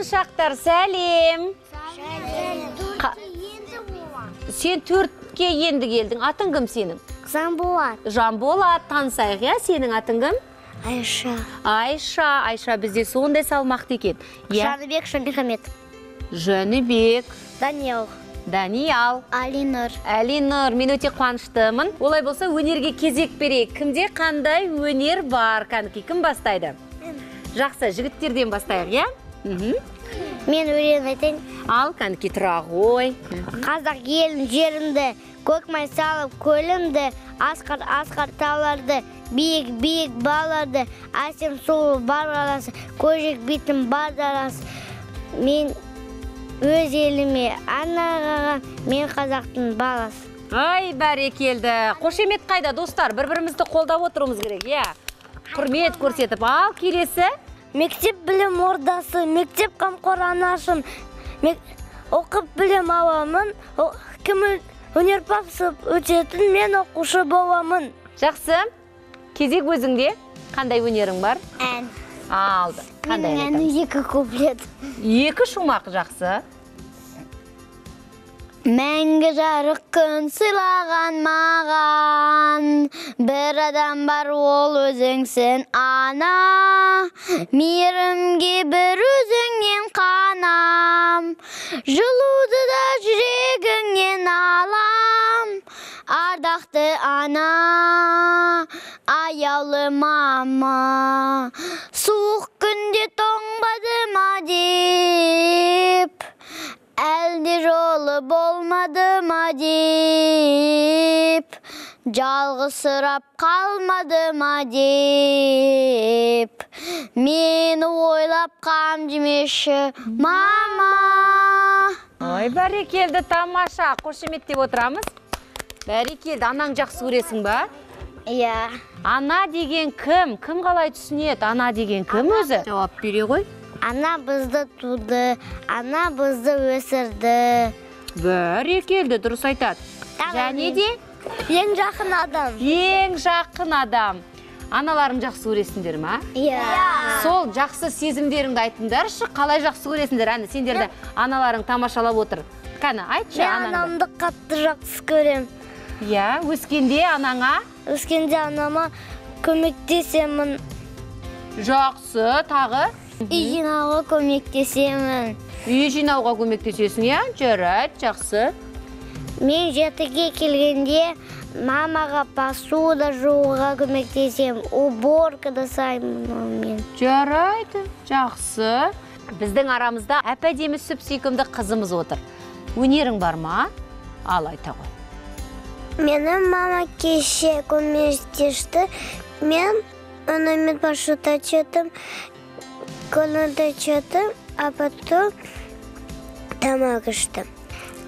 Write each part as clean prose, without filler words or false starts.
Құлыншақтар, сәлем. Сен 4-ке енді келдің. Атың кім сенің? Жанболат. Жанболат, танысайық, я? Сенің атың кім? Айша. Айша бізде сондай салмақты екен. Жаныбек Шамбихамет. Жаныбек. Даниял. Алинұр, мен өте қуаныштымын. Олай болса, өнерге кезек берейік. Кімде қандай өнер бар? Кім бастайды? Жақсы, жігіттерден бастайық, я? Мен өлең айтайын. Ал, кәнеки, тұра ғой. Қазақ елін жерімді, көк май салып көлімді, асқар тауларды, биік баларды, әсем сұлу бар арасы, көжек битім бар дарасы. Мен өз еліме анағаған, мен қазақтың баласы. Ай, бәрекелді. Қошемет қайда, достар? Бір-бірімізді қолдап отыруымыз керек, я? Құрмет көрсетіп. Ал, келесі? Мектеп білім ордасы, мектеп қамқор анашым, оқып білім аламын, кім өнерпаз өтетін, мен оқушы боламын. Жақсы. Кезек өзіңде қандай өнерің бар? Ән. Алды. Қандай ән? Әні 2 куплет. 2 шумақ, жақсы. Мәңгі жарық күн сыйлаған маған, бір адам бар ол өзіңсің ана, мейірімге бір өзіңнен қанам, жылуды да жүрегіңнен алам, ардақты ана, аяулы мама, суық күнде тоңбады ма деп, әлде жолы болмады ма деп, жалғызсырап қалмады ма деп, мені ойлап қам жемеші, мама. Ой, бәрекелді, тамаша. Қошеметтеп отырамыз. Бәрекелді, анаң жақсы көресің ба? Иә. Ана деген кім? Кім қалай түсінеді? Ана деген кім өзі? Жауап бере ғой. Ана бізді туды, ана бізді өсірді. Бәрекелді, дұрыс айтады. Және де? Ең жақын адам. Ең жақын адам. Аналарың жақсы көресіңдер ма? Иә. Сол жақсы сезімдеріңді айтыңдаршы, қалай жақсы көресіңдер? Әні, сендерді аналарың тамашалап отыр. Кәні, айтшы анаңды. Мен анамды қатты жақсы көрем. Иә, өскенде анаңа? Өскенде анама көмектесемін. Жақсы, тағы? Үй жинауға көмектесемін. Үй жинауға көмектесесің, иә? Жарайды, жақсы. Мен 7-ге келгенде мамаға посуда жууға көмектесем, уборка жасаймын мен. Жарайды, жақсы. Біздің арамызда әп-әдемі сүп-сүйкімді қызымыз отыр. Өнерің бар ма? Ал, айта ғой. Менің мама кеше көмектесті. Мен онымен пошута четім, колонда четім, а потом тамақ іштім.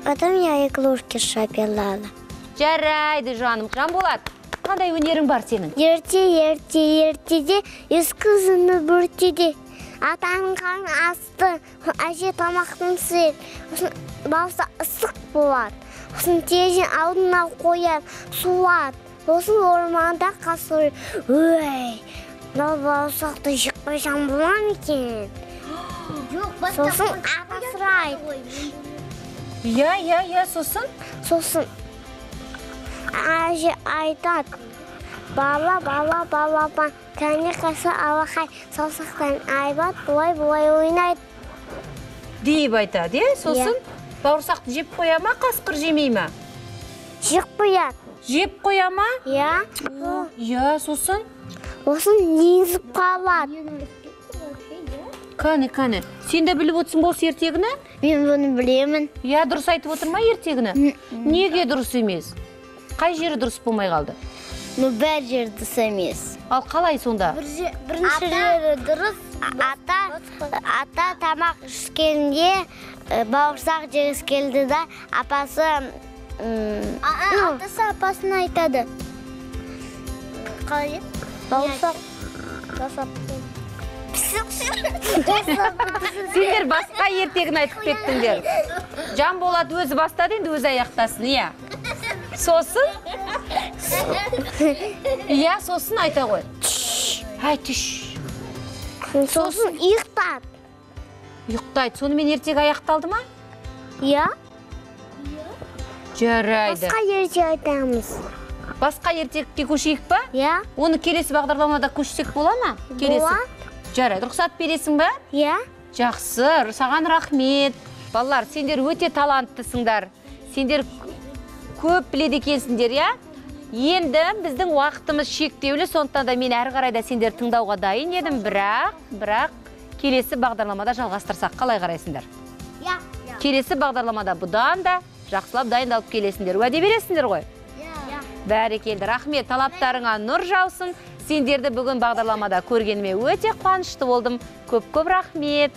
Потом я игрушки шапилала. Жарайды, жаным. Жанболат, қандай өнерің бар сенің? Ертеде, ескізіні бүртеде. Атанған асты, әже тамақтың сел. Бауса ысық болады. Осын тежен алдына қояр, суат. Осын орманда қасыр. Өй, мынау баусақты жықпайсам болам екен. Сосын апасырайды. Иә, сосын? Сосын әже айтады. Бала, кәне қасы алақай, саусақтан айбат, бұлай ойнайды. Дейіп айтады, сосын? Бауырсақты жеп қоя ма, қасқыр жемей ма? Жеп қояды. Жеп қоя ма? Иә, сосын? Осын незіп қалады. Кәне, сен де біліп отырсың бол ертегіні? Мен бұны білемін. Иә, дұрыс айтып отыр ма ертегіні? Неге дұрыс емес? Қай жері дұрыс болмай қалды? Бәр жері дұрыс емес. Ал қалай сонда? Бірінші жері дұрыс. Ата тамақ ішкенде бауырсақ жегіс келді да, апасы... Атасы апасына айтады. Қалай? Бауырсақ жасап. Сендер басқа ертегін айтып кеттіңдер. Жанболат өзі бастады, енді өзі аяқтасын, иә. Сосын? Иә, сосын айта ғой. Ай, түш. Сосын иықтады. Ұйықтайды. Сонымен ертегі аяқталды ма? Иә. Жарайды. Басқа ертегі айтамыз. Басқа ертекке көшейік па? Иә. Оны келесі бағдарламада көшсек бола ма? Болады. Жарайды. Рұқсат бересің ба? Иә. Жақсы. Саған рахмет. Балалар, сендер өте таланттысыңдар. Сендер көп біледі екенсіңдер, иә? Енді біздің уақытымыз шектеулі, сондықтан да мен әрі қарай да сендер тыңдауға дайын едім, бірақ келесі бағдарламада жалғастырсақ қалай қарайсыңдар? Иә. Келесі бағдарламада бұдан да жақсылап дайындалып келесіңдер. Уәде бересіңдер ғой? Иә. Бәрекелді. Рахмет, талаптарыңа нұр жаусын. Сендерді бүгін бағдарламада көргеніме өте қуанышты болдым. Көп рахмет.